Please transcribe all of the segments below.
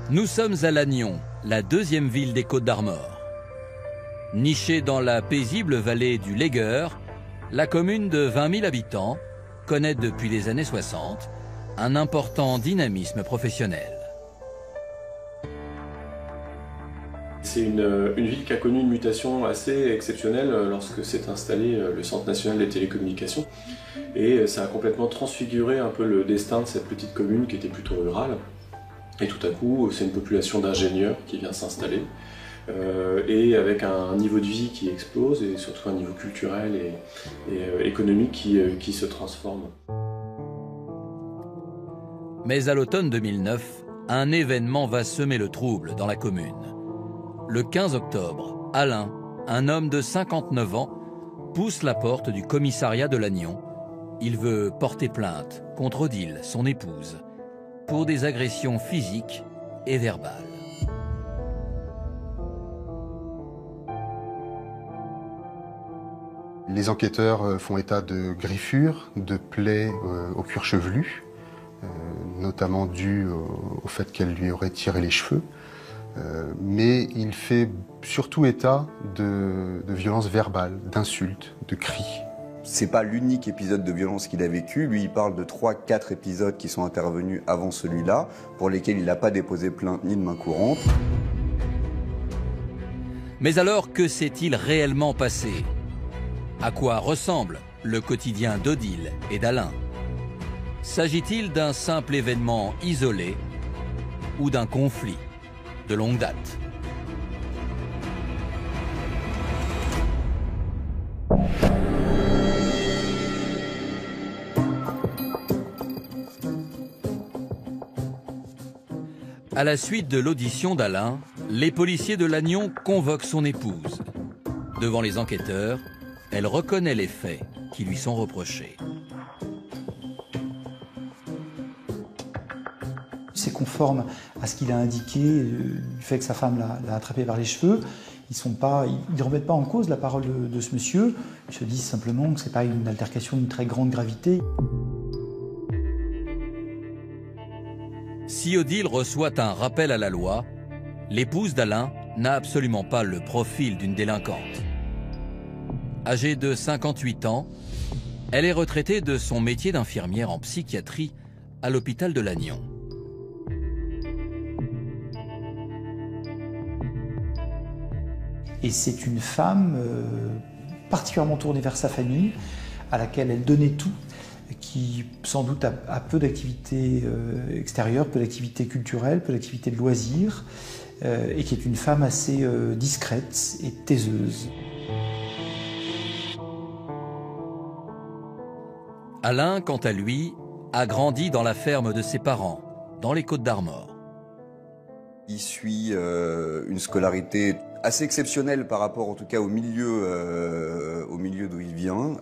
Nous sommes à Lannion, la deuxième ville des Côtes-d'Armor. Nichée dans la paisible vallée du Légueur, la commune de 20 000 habitants connaît depuis les années 60 un important dynamisme professionnel. C'est une ville qui a connu une mutation assez exceptionnelle lorsque s'est installé le Centre national des télécommunications. Et ça a complètement transfiguré un peu le destin de cette petite commune qui était plutôt rurale. Et tout à coup, c'est une population d'ingénieurs qui vient s'installer. Et avec un niveau de vie qui explose et surtout un niveau culturel et économique qui se transforme. Mais à l'automne 2009, un événement va semer le trouble dans la commune. Le 15 octobre, Alain, un homme de 59 ans, pousse la porte du commissariat de Lannion. Il veut porter plainte contre Odile, son épouse, pour des agressions physiques et verbales. Les enquêteurs font état de griffures, de plaies au cuir chevelu, notamment dues au fait qu'elle lui aurait tiré les cheveux. Mais il fait surtout état de violences verbales, d'insultes, de cris. C'est pas l'unique épisode de violence qu'il a vécu. Lui, il parle de 3-4 épisodes qui sont intervenus avant celui-là, pour lesquels il n'a pas déposé plainte ni de main courante. Mais alors, que s'est-il réellement passé? À quoi ressemble le quotidien d'Odile et d'Alain? S'agit-il d'un simple événement isolé ou d'un conflit de longue date? À la suite de l'audition d'Alain, les policiers de Lannion convoquent son épouse. Devant les enquêteurs, elle reconnaît les faits qui lui sont reprochés. C'est conforme à ce qu'il a indiqué, du fait que sa femme l'a attrapé par les cheveux. Ils ne remettent pas en cause la parole de ce monsieur. Ils se disent simplement que ce n'est pas une altercation d'une très grande gravité. Si Odile reçoit un rappel à la loi, l'épouse d'Alain n'a absolument pas le profil d'une délinquante. Âgée de 58 ans, elle est retraitée de son métier d'infirmière en psychiatrie à l'hôpital de Lannion. Et c'est une femme particulièrement tournée vers sa famille, à laquelle elle donnait tout, qui sans doute a peu d'activités extérieures, peu d'activités culturelles, peu d'activités de loisirs, et qui est une femme assez discrète et taiseuse. Alain, quant à lui, a grandi dans la ferme de ses parents, dans les Côtes-d'Armor. Il suit une scolarité assez exceptionnelle par rapport en tout cas au milieu d'où il vient,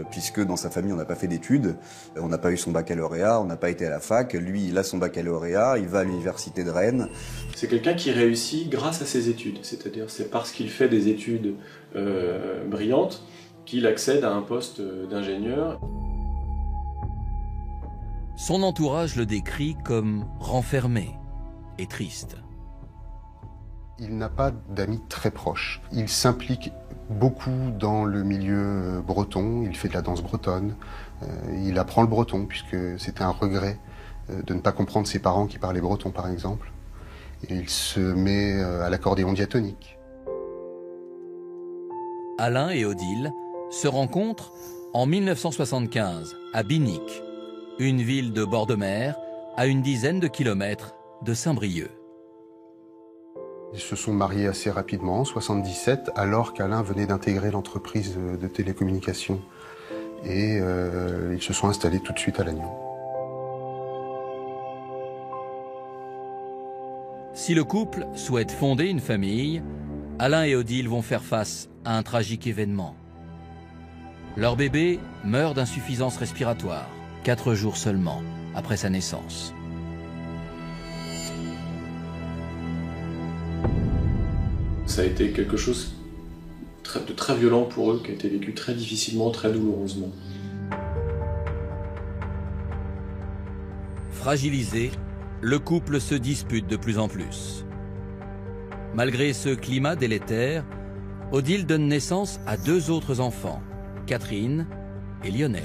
puisque dans sa famille on n'a pas fait d'études, on n'a pas eu son baccalauréat, on n'a pas été à la fac. Lui il a son baccalauréat, il va à l'université de Rennes. C'est quelqu'un qui réussit grâce à ses études, c'est-à-dire c'est parce qu'il fait des études brillantes qu'il accède à un poste d'ingénieur. Son entourage le décrit comme renfermé et triste. Il n'a pas d'amis très proches. Il s'implique beaucoup dans le milieu breton, il fait de la danse bretonne, il apprend le breton puisque c'était un regret de ne pas comprendre ses parents qui parlaient breton par exemple. Et il se met à l'accordéon diatonique. Alain et Odile se rencontrent en 1975 à Binic, une ville de bord de mer à une dizaine de kilomètres de Saint-Brieuc. Ils se sont mariés assez rapidement, en 1977, alors qu'Alain venait d'intégrer l'entreprise de télécommunications. Et ils se sont installés tout de suite à Lannion. Si le couple souhaite fonder une famille, Alain et Odile vont faire face à un tragique événement. Leur bébé meurt d'insuffisance respiratoire, 4 jours seulement après sa naissance. Ça a été quelque chose de très violent pour eux, qui a été vécu très difficilement, très douloureusement. Fragilisés, Le couple se dispute de plus en plus. Malgré ce climat délétère, Odile donne naissance à 2 autres enfants, Catherine et Lionel.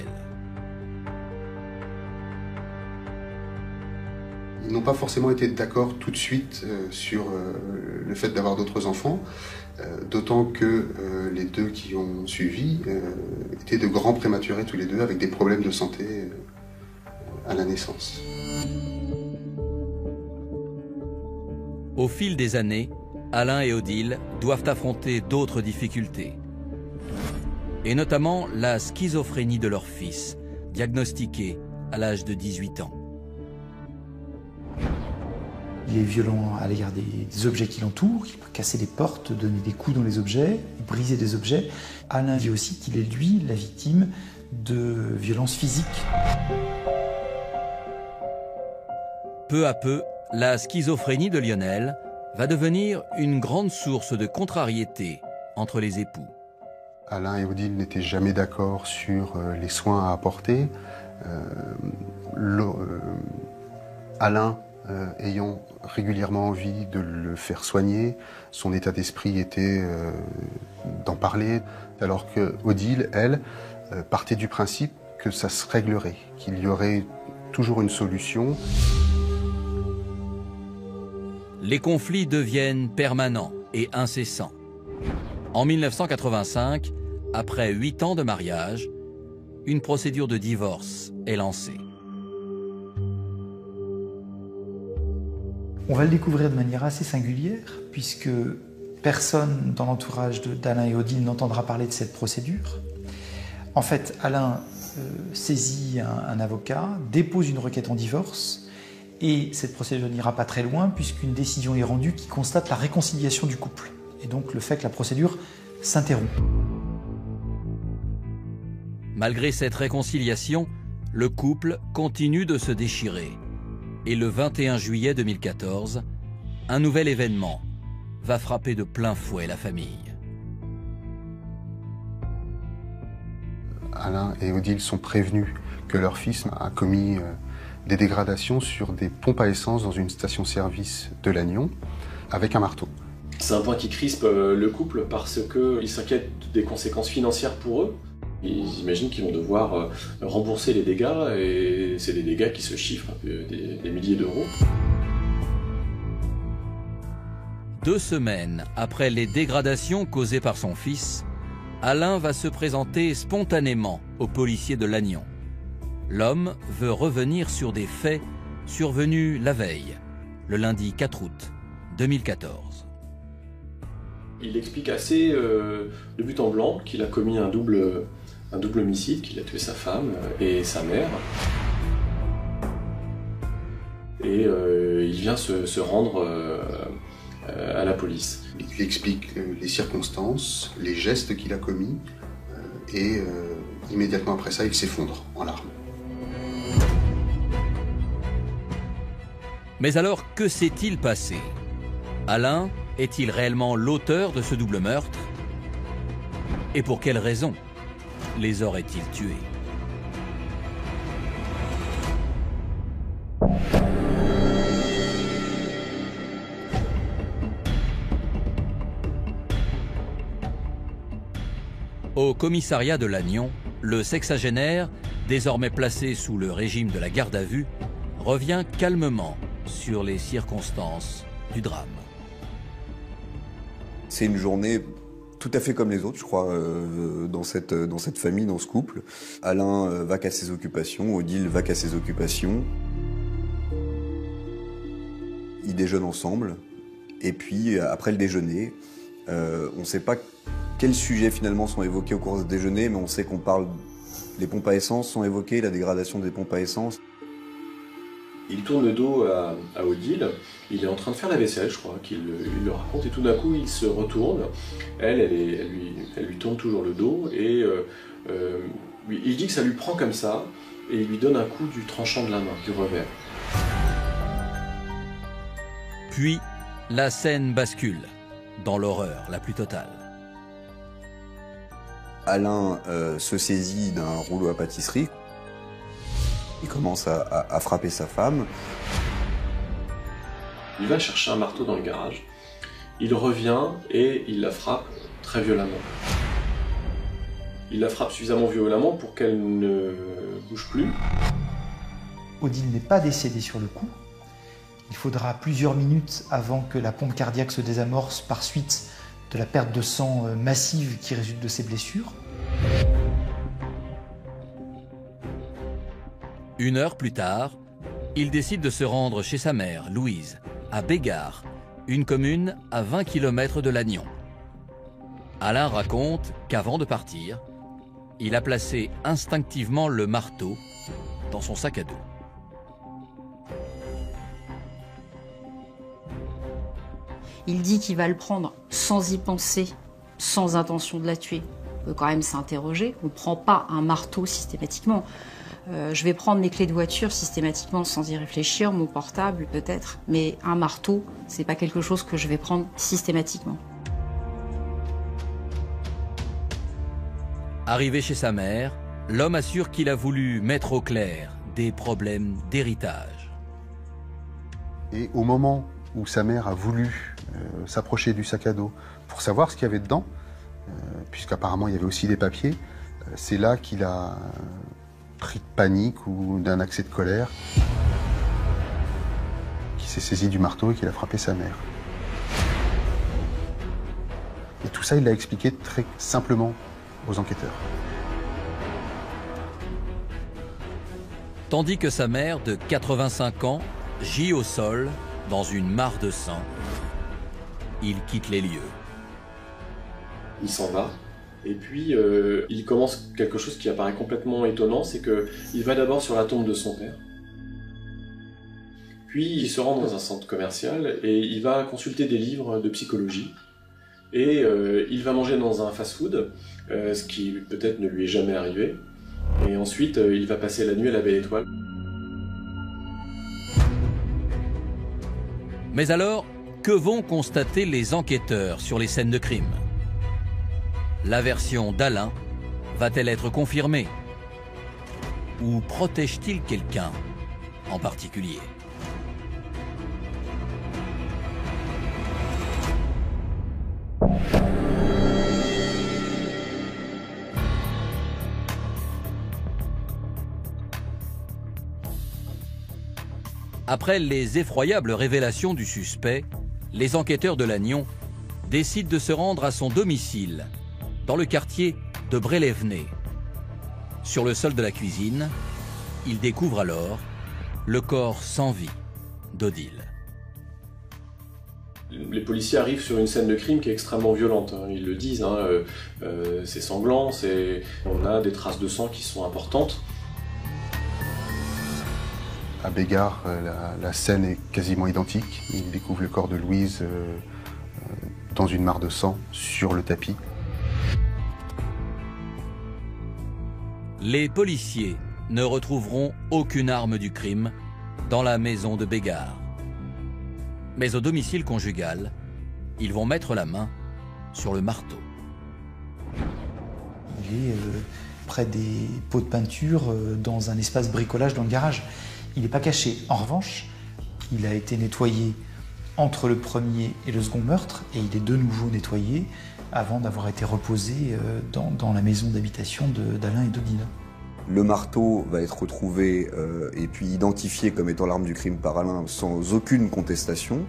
Ils n'ont pas forcément été d'accord tout de suite sur le fait d'avoir d'autres enfants, d'autant que les 2 qui ont suivi étaient de grands prématurés tous les 2 avec des problèmes de santé à la naissance. Au fil des années, Alain et Odile doivent affronter d'autres difficultés, et notamment la schizophrénie de leur fils, diagnostiquée à l'âge de 18 ans. Il est violent à l'égard des objets qui l'entourent, il peut casser des portes, donner des coups dans les objets, briser des objets. Alain dit aussi qu'il est lui la victime de violences physiques. Peu à peu, la schizophrénie de Lionel va devenir une grande source de contrariété entre les époux. Alain et Odile n'étaient jamais d'accord sur les soins à apporter. Alain ayant régulièrement envie de le faire soigner, son état d'esprit était d'en parler, alors que Odile, elle, partait du principe que ça se réglerait, qu'il y aurait toujours une solution. Les conflits deviennent permanents et incessants. En 1985, après 8 ans de mariage, une procédure de divorce est lancée. On va le découvrir de manière assez singulière, puisque personne dans l'entourage d'Alain et Odile n'entendra parler de cette procédure. En fait, Alain saisit un avocat, dépose une requête en divorce, et cette procédure n'ira pas très loin, puisqu'une décision est rendue qui constate la réconciliation du couple, et donc le fait que la procédure s'interrompt. Malgré cette réconciliation, le couple continue de se déchirer. Et le 21 juillet 2014, un nouvel événement va frapper de plein fouet la famille. Alain et Odile sont prévenus que leur fils a commis des dégradations sur des pompes à essence dans une station-service de Lannion avec un marteau. C'est un point qui crispe le couple parce qu'ils s'inquiètent des conséquences financières pour eux. Ils imaginent qu'ils vont devoir rembourser les dégâts et c'est des dégâts qui se chiffrent des milliers d'euros. 2 semaines après les dégradations causées par son fils, Alain va se présenter spontanément aux policiers de Lannion. L'homme veut revenir sur des faits survenus la veille, le lundi 4 août 2014. Il explique assez de but en blanc qu'il a commis un double homicide, qu'il a tué sa femme et sa mère. Et il vient se rendre à la police. Il lui explique les circonstances, les gestes qu'il a commis, et immédiatement après ça, il s'effondre en larmes. Mais alors, que s'est-il passé? Alain est-il réellement l'auteur de ce double meurtre? Et pour quelles raisons les aurait-il tués? Au commissariat de Lannion, le sexagénaire, désormais placé sous le régime de la garde à vue, revient calmement sur les circonstances du drame. C'est une journée tout à fait comme les autres, je crois, dans cette famille, dans ce couple. Alain va qu'à ses occupations, Odile va qu'à ses occupations. Ils déjeunent ensemble, et puis après le déjeuner, on ne sait pas quels sujets finalement sont évoqués au cours de ce déjeuner, mais on sait qu'on parle... Les pompes à essence sont évoquées, la dégradation des pompes à essence. Il tourne le dos à Odile, il est en train de faire la vaisselle, je crois, qu'il le raconte, et tout d'un coup il se retourne, elle lui tourne toujours le dos, et il dit que ça lui prend comme ça, et il lui donne un coup du tranchant de la main, du revers. Puis, la scène bascule, dans l'horreur la plus totale. Alain se saisit d'un rouleau à pâtisserie. Il commence à frapper sa femme. Il va chercher un marteau dans le garage, il revient et il la frappe très violemment. Il la frappe suffisamment violemment pour qu'elle ne bouge plus. Odile n'est pas décédé sur le coup. Il faudra plusieurs minutes avant que la pompe cardiaque se désamorce par suite de la perte de sang massive qui résulte de ses blessures. 1 heure plus tard, il décide de se rendre chez sa mère, Louise, à Bégard, une commune à 20 km de Lannion. Alain raconte qu'avant de partir, il a placé instinctivement le marteau dans son sac à dos. Il dit qu'il va le prendre sans y penser, sans intention de la tuer. On peut quand même s'interroger. On ne prend pas un marteau systématiquement. Je vais prendre mes clés de voiture systématiquement sans y réfléchir, mon portable peut-être. Mais un marteau, c'est pas quelque chose que je vais prendre systématiquement. Arrivé chez sa mère, l'homme assure qu'il a voulu mettre au clair des problèmes d'héritage. Et au moment où sa mère a voulu s'approcher du sac à dos pour savoir ce qu'il y avait dedans, puisqu'apparemment il y avait aussi des papiers, c'est là qu'il a pris de panique ou d'un accès de colère, qu'il s'est saisi du marteau et qu'il a frappé sa mère. Et tout ça, il l'a expliqué très simplement aux enquêteurs. Tandis que sa mère, de 85 ans, gît au sol dans une mare de sang, il quitte les lieux. Il s'en va. Et puis, il commence quelque chose qui apparaît complètement étonnant, c'est qu'il va d'abord sur la tombe de son père. Puis, il se rend dans un centre commercial et il va consulter des livres de psychologie. Et il va manger dans un fast-food, ce qui peut-être ne lui est jamais arrivé. Et ensuite, il va passer la nuit à la Belle Étoile. Mais alors, que vont constater les enquêteurs sur les scènes de crime? La version d'Alain va-t-elle être confirmée? Ou protège-t-il quelqu'un en particulier? Après les effroyables révélations du suspect, les enquêteurs de Lannion décident de se rendre à son domicile, dans le quartier de Brélévenez. Sur le sol de la cuisine, ils découvrent alors le corps sans vie d'Odile. Les policiers arrivent sur une scène de crime qui est extrêmement violente, hein. Ils le disent, hein, c'est sanglant, on a des traces de sang qui sont importantes. À Bégard, la scène est quasiment identique. Il découvre le corps de Louise dans une mare de sang sur le tapis. Les policiers ne retrouveront aucune arme du crime dans la maison de Bégard. Mais au domicile conjugal, ils vont mettre la main sur le marteau. Il est près des pots de peinture dans un espace bricolage dans le garage. Il n'est pas caché. En revanche, il a été nettoyé entre le premier et le second meurtre et il est de nouveau nettoyé avant d'avoir été reposé dans la maison d'habitation d'Alain et d'Odile. Le marteau va être retrouvé et puis identifié comme étant l'arme du crime par Alain sans aucune contestation.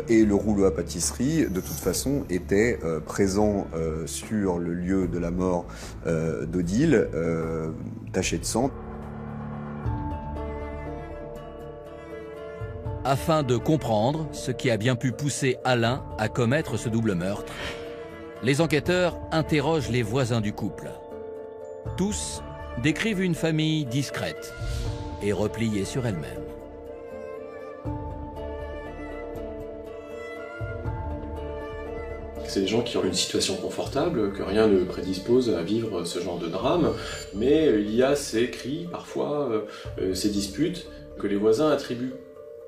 Et le rouleau à pâtisserie, de toute façon, était présent sur le lieu de la mort d'Odile, taché de sang. Afin de comprendre ce qui a bien pu pousser Alain à commettre ce double meurtre, les enquêteurs interrogent les voisins du couple. Tous décrivent une famille discrète et repliée sur elle-même. C'est des gens qui ont une situation confortable, que rien ne prédispose à vivre ce genre de drame, mais il y a ces cris, parfois, ces disputes, que les voisins attribuent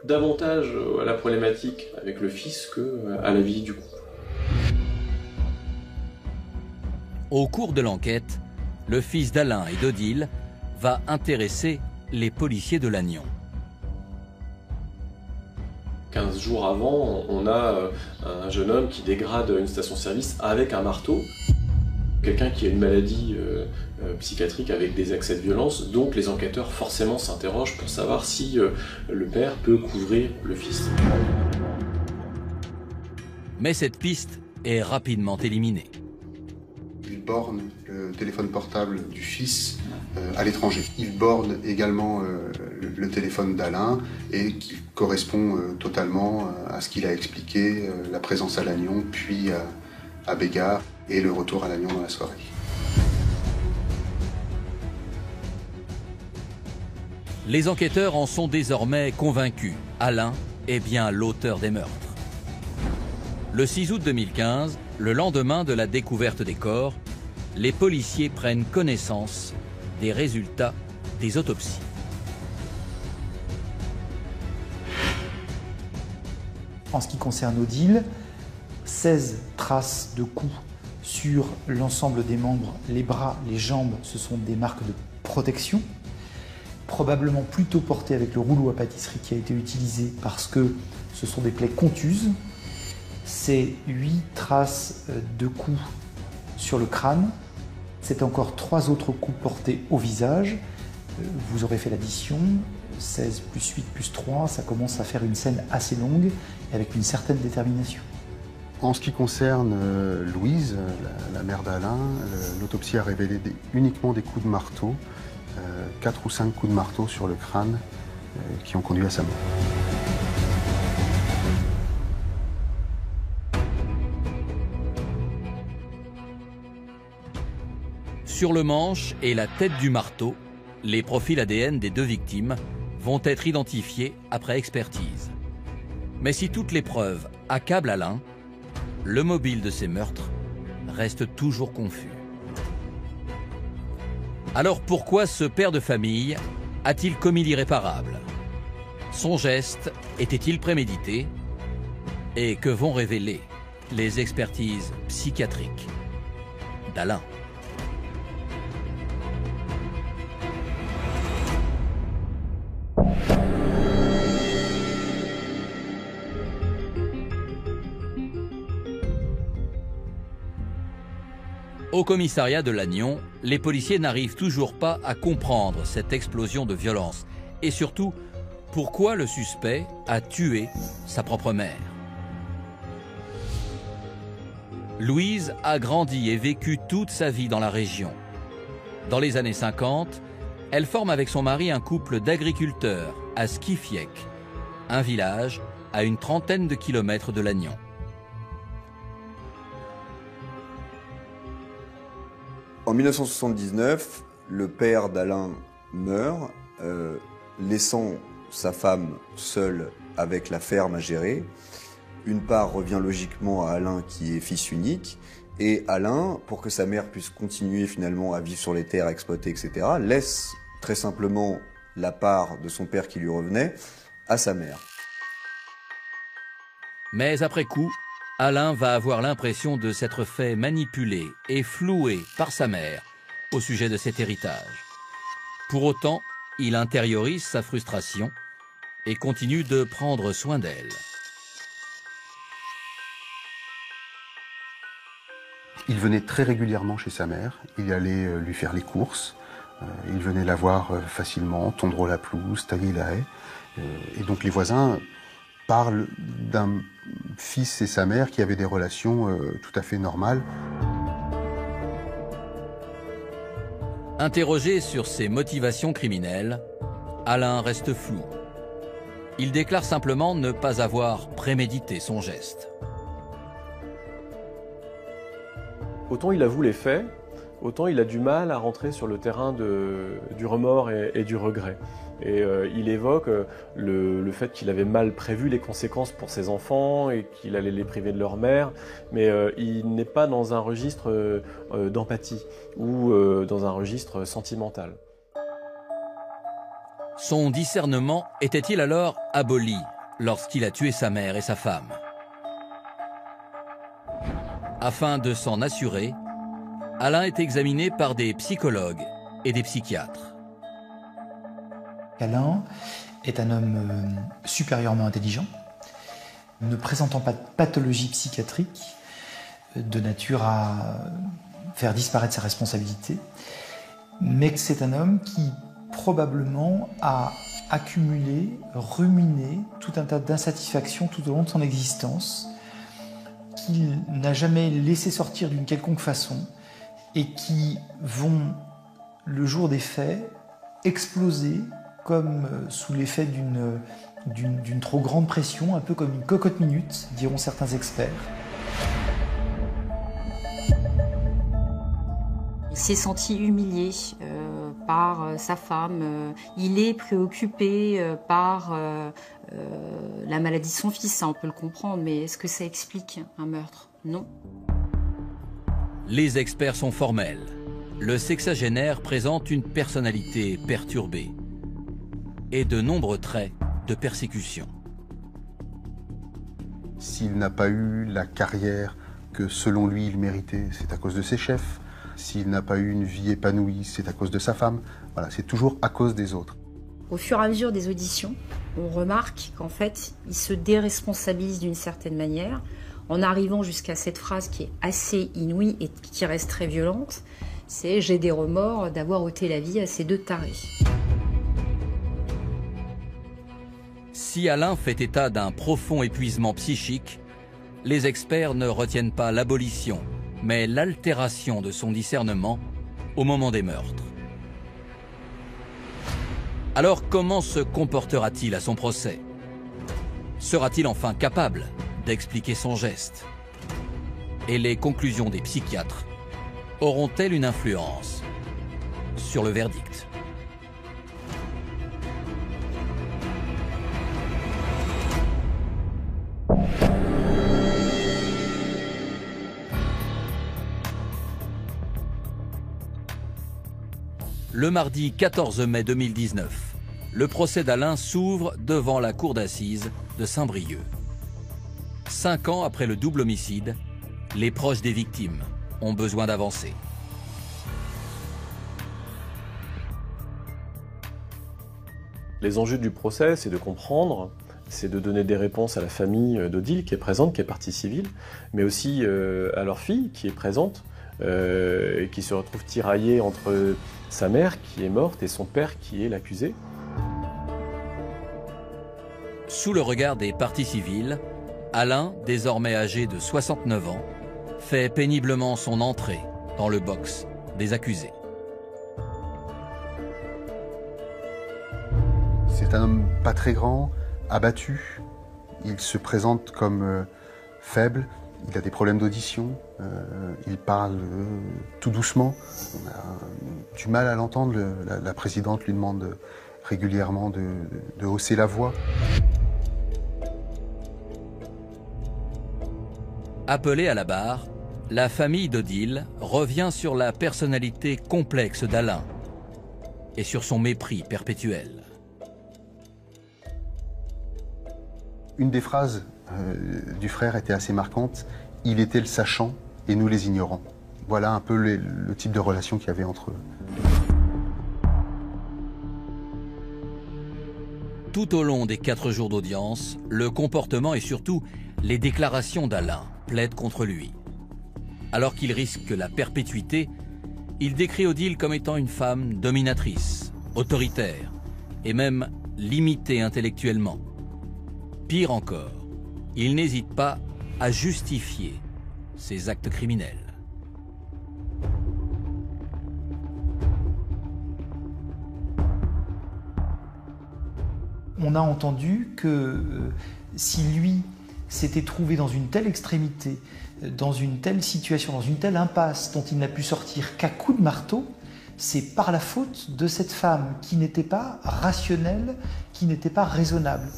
davantage à la problématique avec le fils qu'à la vie du couple. Au cours de l'enquête, le fils d'Alain et d'Odile va intéresser les policiers de Lannion. 15 jours avant, on a un jeune homme qui dégrade une station-service avec un marteau. Quelqu'un qui a une maladie psychiatrique avec des accès de violence, donc les enquêteurs forcément s'interrogent pour savoir si le père peut couvrir le fils. Mais cette piste est rapidement éliminée. Il borne le téléphone portable du fils à l'étranger. Il borne également le téléphone d'Alain et qui correspond totalement à ce qu'il a expliqué, la présence à Lannion, puis à Bégard et le retour à Lannion dans la soirée. Les enquêteurs en sont désormais convaincus. Alain est bien l'auteur des meurtres. Le 6 août 2015, le lendemain de la découverte des corps, les policiers prennent connaissance des résultats des autopsies. En ce qui concerne Odile, 16 traces de coups sur l'ensemble des membres, les bras, les jambes, ce sont des marques de protection, probablement plutôt portées avec le rouleau à pâtisserie qui a été utilisé parce que ce sont des plaies contuses. C'est 8 traces de coups sur le crâne, c'est encore 3 autres coups portés au visage. Vous aurez fait l'addition, 16 plus 8 plus 3, ça commence à faire une scène assez longue et avec une certaine détermination. En ce qui concerne Louise, la mère d'Alain, l'autopsie a révélé uniquement des coups de marteau, 4 ou 5 coups de marteau sur le crâne qui ont conduit à sa mort. Sur le manche et la tête du marteau, les profils ADN des 2 victimes vont être identifiés après expertise. Mais si toutes les preuves accablent Alain, le mobile de ces meurtres reste toujours confus. Alors pourquoi ce père de famille a-t-il commis l'irréparable? Son geste était-il prémédité? Et que vont révéler les expertises psychiatriques d'Alain? Au commissariat de Lannion, les policiers n'arrivent toujours pas à comprendre cette explosion de violence. Et surtout, pourquoi le suspect a tué sa propre mère. Louise a grandi et vécu toute sa vie dans la région. Dans les années 50, elle forme avec son mari un couple d'agriculteurs à Skifiec, un village à une trentaine de kilomètres de Lannion. En 1979, le père d'Alain meurt, laissant sa femme seule avec la ferme à gérer. Une part revient logiquement à Alain qui est fils unique, et Alain, pour que sa mère puisse continuer finalement à vivre sur les terres, à exploiter, etc., laisse très simplement la part de son père qui lui revenait à sa mère. Mais après coup, Alain va avoir l'impression de s'être fait manipuler et flouer par sa mère au sujet de cet héritage. Pour autant, il intériorise sa frustration et continue de prendre soin d'elle. Il venait très régulièrement chez sa mère, il allait lui faire les courses, il venait la voir facilement, tondre la pelouse, tailler la haie. Et donc les voisins parlent d'un fils et sa mère qui avaient des relations tout à fait normales. Interrogé sur ses motivations criminelles, Alain reste flou. Il déclare simplement ne pas avoir prémédité son geste. Autant il avoue les faits, autant il a du mal à rentrer sur le terrain du remords et du regret. Et il évoque le fait qu'il avait mal prévu les conséquences pour ses enfants et qu'il allait les priver de leur mère, mais il n'est pas dans un registre d'empathie ou dans un registre sentimental. Son discernement était-il alors aboli lorsqu'il a tué sa mère et sa femme? Afin de s'en assurer, Alain est examiné par des psychologues et des psychiatres. Alain est un homme supérieurement intelligent. ne présentant pas de pathologie psychiatrique de nature à faire disparaître sa responsabilité, mais que c'est un homme qui probablement a accumulé, ruminé tout un tas d'insatisfactions tout au long de son existence, qu'il n'a jamais laissé sortir d'une quelconque façon et qui vont, le jour des faits, exploser comme sous l'effet d'une trop grande pression, un peu comme une cocotte minute, diront certains experts. Il s'est senti humilié par sa femme. Il est préoccupé par la maladie de son fils, ça on peut le comprendre, mais est-ce que ça explique un meurtre? Non. Les experts sont formels. Le sexagénaire présente une personnalité perturbée et de nombreux traits de persécution. S'il n'a pas eu la carrière que selon lui il méritait, c'est à cause de ses chefs. S'il n'a pas eu une vie épanouie, c'est à cause de sa femme. Voilà, c'est toujours à cause des autres. Au fur et à mesure des auditions, on remarque qu'en fait, il se déresponsabilise d'une certaine manière, en arrivant jusqu'à cette phrase qui est assez inouïe et qui reste très violente, c'est « j'ai des remords d'avoir ôté la vie à ces deux tarés ». Si Alain fait état d'un profond épuisement psychique, les experts ne retiennent pas l'abolition, mais l'altération de son discernement au moment des meurtres. Alors comment se comportera-t-il à son procès? Sera-t-il enfin capable d'expliquer son geste? Et les conclusions des psychiatres auront-elles une influence sur le verdict? Le mardi 14 mai 2019, le procès d'Alain s'ouvre devant la cour d'assises de Saint-Brieuc. 5 ans après le double homicide, les proches des victimes ont besoin d'avancer. Les enjeux du procès, c'est de comprendre, c'est de donner des réponses à la famille d'Odile qui est présente, qui est partie civile, mais aussi à leur fille qui est présente, et qui se retrouve tiraillée entre sa mère qui est morte et son père qui est l'accusé. Sous le regard des parties civiles, Alain, désormais âgé de 69 ans, fait péniblement son entrée dans le box des accusés. C'est un homme pas très grand, abattu. Il se présente comme faible. Il a des problèmes d'audition. Il parle tout doucement. On a du mal à l'entendre. La présidente lui demande régulièrement de hausser la voix. Appelée à la barre, la famille d'Odile revient sur la personnalité complexe d'Alain et sur son mépris perpétuel. Une des phrases du frère était assez marquante. Il était le sachant et nous les ignorants. Voilà un peu le type de relation qu'il y avait entre eux. Tout au long des 4 jours d'audience, le comportement et surtout les déclarations d'Alain plaident contre lui. Alors qu'il risque la perpétuité, il décrit Odile comme étant une femme dominatrice, autoritaire et même limitée intellectuellement. Pire encore, il n'hésite pas à justifier ses actes criminels. On a entendu que si lui s'était trouvé dans une telle extrémité, dans une telle situation, dans une telle impasse dont il n'a pu sortir qu'à coups de marteau, c'est par la faute de cette femme qui n'était pas rationnelle, qui n'était pas raisonnable.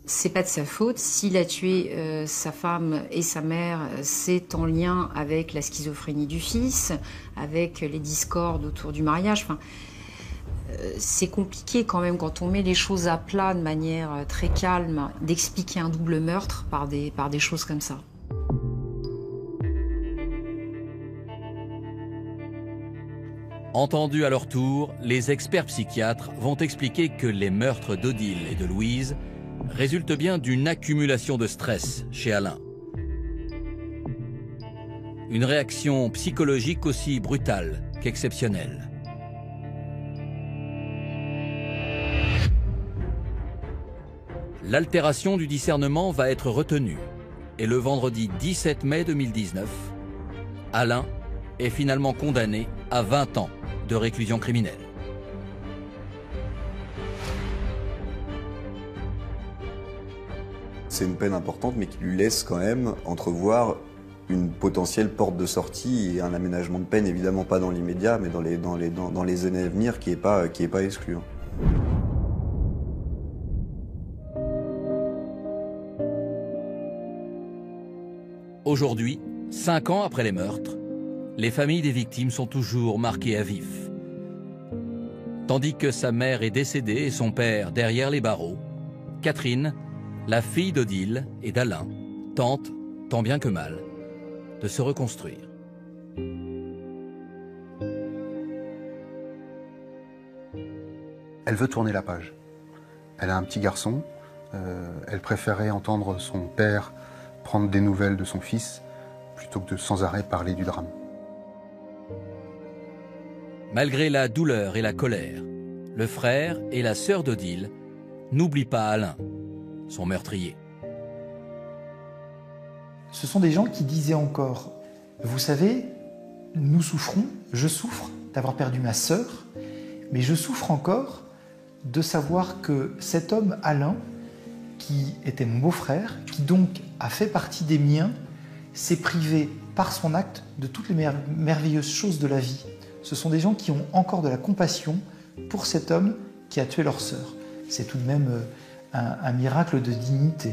C'est pas de sa faute. S'il a tué sa femme et sa mère, c'est en lien avec la schizophrénie du fils, avec les discordes autour du mariage. Enfin, c'est compliqué quand même quand on met les choses à plat de manière très calme d'expliquer un double meurtre par des choses comme ça. Entendus à leur tour, les experts psychiatres vont expliquer que les meurtres d'Odile et de Louise résulte bien d'une accumulation de stress chez Alain. Une réaction psychologique aussi brutale qu'exceptionnelle. L'altération du discernement va être retenue et le vendredi 17 mai 2019, Alain est finalement condamné à 20 ans de réclusion criminelle. C'est une peine importante, mais qui lui laisse quand même entrevoir une potentielle porte de sortie et un aménagement de peine, évidemment pas dans l'immédiat, mais dans les années à venir, qui est pas exclu. Aujourd'hui, 5 ans après les meurtres, les familles des victimes sont toujours marquées à vif. Tandis que sa mère est décédée et son père derrière les barreaux, Catherine, la fille d'Odile et d'Alain, tente, tant bien que mal, de se reconstruire. Elle veut tourner la page. Elle a un petit garçon. Elle préférait entendre son père prendre des nouvelles de son fils plutôt que de sans arrêt parler du drame. Malgré la douleur et la colère, le frère et la sœur d'Odile n'oublient pas Alain, son meurtrier. Ce sont des gens qui disaient encore, vous savez, nous souffrons, je souffre d'avoir perdu ma sœur, mais je souffre encore de savoir que cet homme, Alain, qui était mon beau-frère, qui donc a fait partie des miens, s'est privé par son acte de toutes les merveilleuses choses de la vie. Ce sont des gens qui ont encore de la compassion pour cet homme qui a tué leur sœur. C'est tout de même un miracle de dignité.